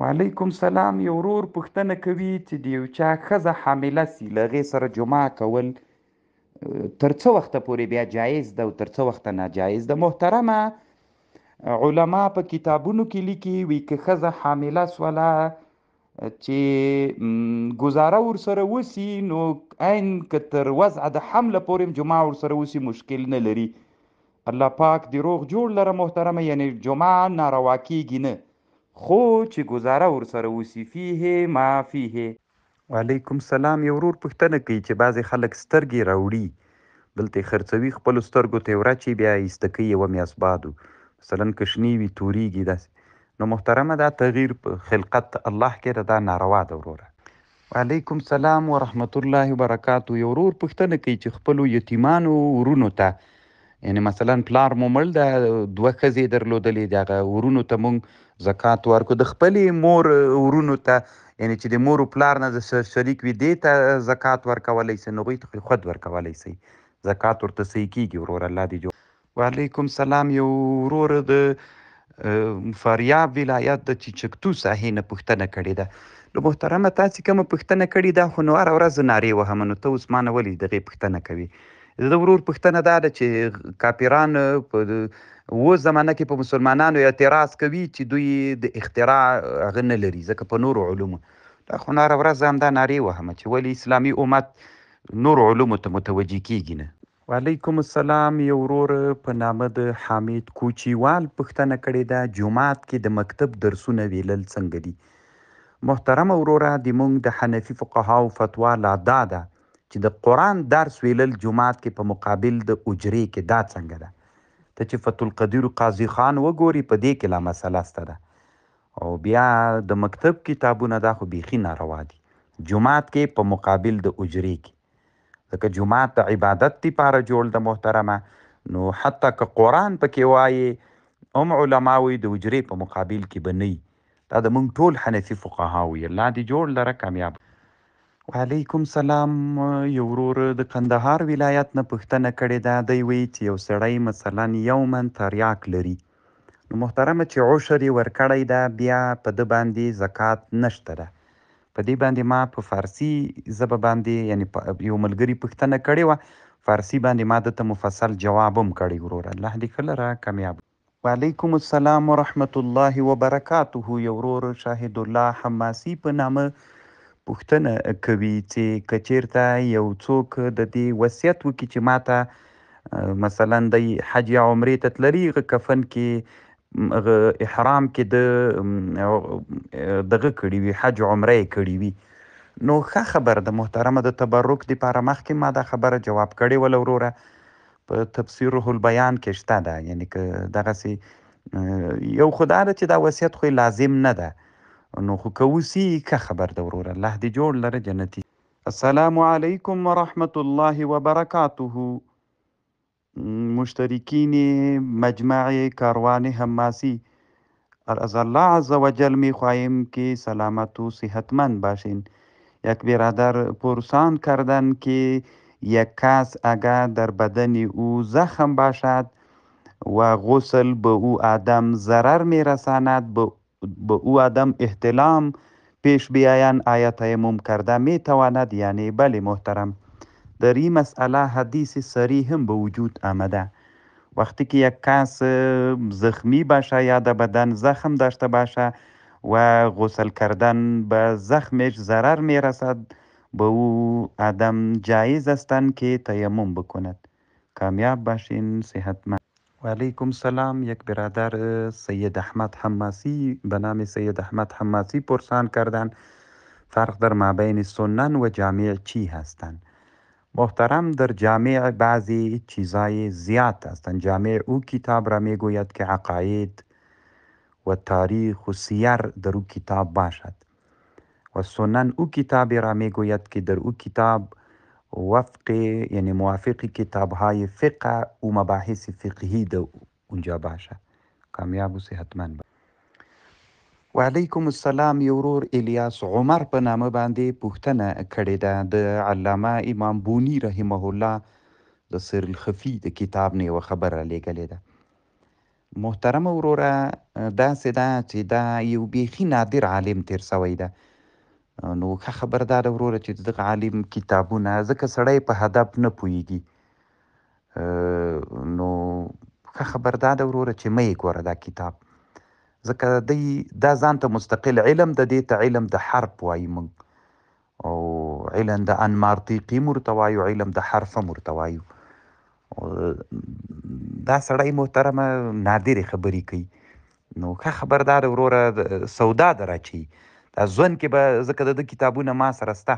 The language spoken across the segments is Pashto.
وعلیکم سلام. یو ورور پوښتنه کوي چې د یو چا ښځه حامله سي، له هغې سره جماع کول تر څه وخته پورې بیا جایز ده او تر څه وخته ناجایز ده؟ محترمه، علما په کتابونو کې لیکي وي که ښځه حامله سوله چې ګزاره ورسره وسي نو عین که تر وضع د حمله پورې هم جماع ورسره وسي مشکل نه لري. الله پاک دې روغ جوړ لره محترمه، یعنی جمعه ناروا کیږي نه، خو چې ګزاره ورسره وسي فیه ما فیه. وعلیکم سلام. یو ورور پوښتنه کوي چې بعضې خلک سترګې راوړي، دلته یې خرڅوي، خپلو سترګو ته یې وراچي، بیا یې ایسته کوي یوه میاشت بعد، مثلا که شنې وي تورېږي داسې. نو محترمه دا تغییر په خلقت الله کې ده، دا ناروا ده وروره. وعلیکم سلام ورحمت الله وبرکاتو. یو ورور پوښتنه کوي چې خپلو یتیمانو ورونو ته، یعنی مثلا پلار مو مړ ده، دوه ښځې درلودلې، د هغه ورونو ته مونږ زکات ورکړو، د خپلې مور ورونو ته، یعنی چې د مور و پلار نه د شریک وي دې ته زکات ورکولی سي؟ نو هغوی ته خود ورکولی سئ، زکات ورته صحیح کېږي ورور. الله دې جوړ. وعلیکم سلام. یو ورور د فاریاب ولایت د چیچکتو ساحې نه پوښتنه کړې ده. نو محترمه تاسې کومه پوښتنه کړې ده، خو نو هره ورځ نارې وهم، نو ته اوس ما نه ولې دغې پوښتنه کوې؟ د ورور پوښتنه دا ده چې کافران په اوس زمانه کې په مسلمانانو اعتراض کوي چې دوی د اختراع هغه نه لري، ځکه په نورو علومو. دا خو نو هره ورځ همدا نارې وهمه چې ولې اسلامي امت نورو علومو ته متوجه کیږي نه. وعلیکم السلام. یو ورور په نامه د حامد کوچیوال پوښتنه کړې ده، جومات کې د مکتب درسونه ویلل څنګه دي؟ محترمه وروره، د مونږ د حنفي فقهاو فتوا لا دا ده چې د قرآن درس ویلل جومات کې په مقابل د اجرې کې، دا څنګه ده؟ ته چې فتح القدیر قاضي خان وګوري په دې کې لا مسله سته ده. او بیا د مکتب کتابونه دا خو بیخي ناروا دي، جومات کې په مقابل د اجرې کې، ځکه جومات د عبادت دپاره جوړ ده محترمه. نو حتی که قرآن پکې وایي هم علما وایي د اجرې په مقابل کې به نه وي. دا د مونږ ټول حنفي فقها وي. الله دې جوړ لره کامیاب. وعلیکم سلام. یو ورور د کندهار ولایت نه پوښتنه کړې ده، دی وایي چې یو سړی مثلا یو من تریاک لري، نو محترمه چې عشر یې ورکړی ده، بیا په ده باندې زکات نشته ده. په دې باندې ما په فارسي ژبه باندې، یعنی یو ملګري پوښتنه کړې وه، فارسي باندې ما دته مفصل جواب هم کړی ورور. الله دې ښه لره کامیاب. وعلیکم السلام ورحمت الله وبرکاته. یو ورور شاهد الله حماسي په نامه پوښتنه کوي چې که چېرته یو څوک د دې وصیت وکړي چې ماته مثلا د حج یا عمرې ته تللي، هغه کفن کې هغه احرام کې د دغه کړي وي، حج عمره یې کړي وي، نو ښه خبره ده محترمه، د تبرک دپاره مخکې ما دا خبره جواب کړې وله وروره، په تفسیر روح البیان کې شته ده. یعنی که دغسې یو خو دا ده چې دا وصیت خو لازم نه ده، نو خو که وسي ښه خبر ده وروره. الله دې جوړ لره جنتي. السلام علیکم ورحمت الله وبرکاته. مشترکین مجمع کاروان حماسی، از الله عز وجل میخواهیم که سلامت و صحتمند باشین. یک برادر پرسان کردند که یک کس اگر در بدن او زخم باشد و غسل به او آدم ضرر میرساند، به او آدم احتلام پیش بیایند، آیا تیمم کرده میتواند؟ یعنی بله محترم، در این مسئله حدیث صریح هم به وجود آمده. وقتی که یک کس زخمی باشه یا در بدن زخم داشته باشه و غسل کردن به زخمش ضرر میرسد، به او آدم جایز استند که تیمم بکند. کامیاب باشین، صحتمند. و علیکم سلام. یک برادر سید احمد حماسی به نام سید احمد حماسی پرسان کردند فرق در مابین سنن و جامع چی هستند؟ محترم، در جامع بعضی چیزای زیاد هستند. جامع او کتاب را میگوید که عقاید و تاریخ و سیر در او کتاب باشد، و سنن او کتابی را میگوید که در او کتاب وفق، یعنی موافق کتاب های فقه و مباحث فقهی در اونجا باشه. کامیاب و صحتمند باشه. وعلیکم السلام. یو ورور الیاس عمر په نامه باندې پوښتنه کړې ده، د علامه امام بونی رحمه الله د سر الخفی د کتاب نه یوه خبره لیږلې ده. محترم وروره داسې ده چې دا یو بیخي نادر عالم تیر سوی ده. نو ښه خبر دا ده وروره چې دغه عالم کتابونه ځکه سړی په هدف نه پوهېږي. نو ښه خبر دا ده وروره چې مه یې ګوره دا کتاب، ځکه دی دا ځان ته مستقل علم ده، دې ته علم د حرف وایي موږ، او علم د انمارتیقي ورته وایو، علم د حرف هم ورته وایو. دا سړی محترمه نادرې خبرې کوي. نو ښه خبر دا ده وروره سودا ده راچوي دا ژوند کې به، ځکه د ده کتابونه ما سره سته،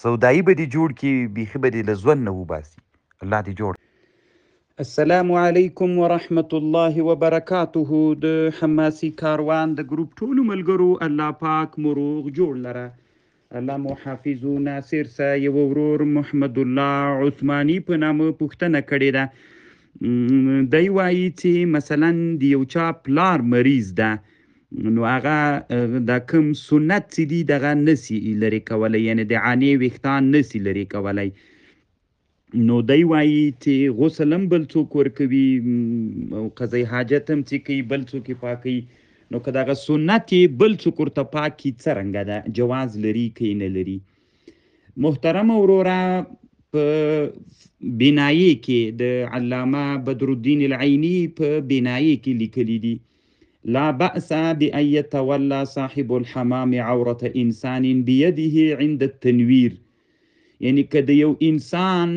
سودایي به دې جوړ کړي، بیخي به دې له ژوند نه وباسي. الله دې جوړ. السلام علیکم ورحمت الله وبرکاته. د حماسي کاروان د ګروپ ټولو ملګرو الله پاک مروغ جوړ لره. الله مو حافظ و ناصر سه. یو ورور محمد الله عثماني په نامه پوښتنه کړې ده. دی وایي چې مثلا د یو چا پلار مریض ده، نو هغه د کوم سنت چې دي دغه نسی لرې کولی، یعنی د عانې ویښتان نسی لرې کولی. نو دی وایي چې غسل هم بل څوک ورکوي او قضای حاجت هم چې کوي بل څوک یې پاکوي. نو که دغه سنت یې بل څوک ورته پاک کړي څرنګه ده، جواز لري که نه لري؟ محترم وروره په بنایي کې د علامه بدرالدین العیني په بنایي کې لیکلي دي: لا بأس بأن يتولى صاحب الحمام عورة انسان بيده عند التنوير. یعنی که د یو انسان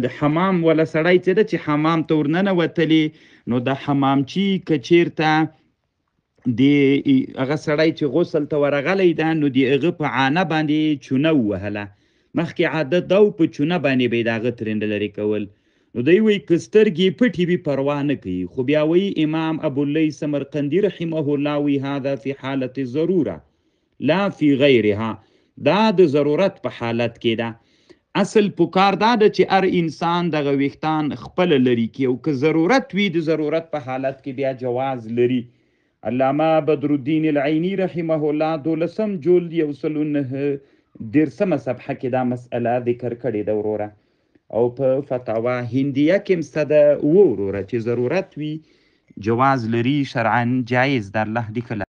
د حمام ولا سړی چې ده چې حمام ته ورننوتلی، نو د حمامچي که چیرته د هغه سړی چې غسل ته ورغلی ده، نو د هغه په عانه باندې چونه ووهله. مخکې عادت ده او په چونه باندې به یې د هغه ترېنده لرې کول. نو دی وایي که سترګې پټې وي پروا نه کوي، خو بیا وایي امام ابواللیث سمرقندي رحمه الله وایي هذا فی حالت ضروره لا فی غیرها. دا د ضرورت په حالت کې ده. اصل پکار دا ده چې هر انسان دغه ویښتان خپله لري کړي، او که ضرورت وي د ضرورت په حالت کې بیا جواز لري. علامه بدرالدین العیني رحمه الله 12 جلد 109 صفحه کې دا مسئله ذکر کړې ده وروره، او په فتاوا هندیه کې هم سته ده وروره چې ضرورت وي جواز لري، شرعا جایز ده. الله دې کله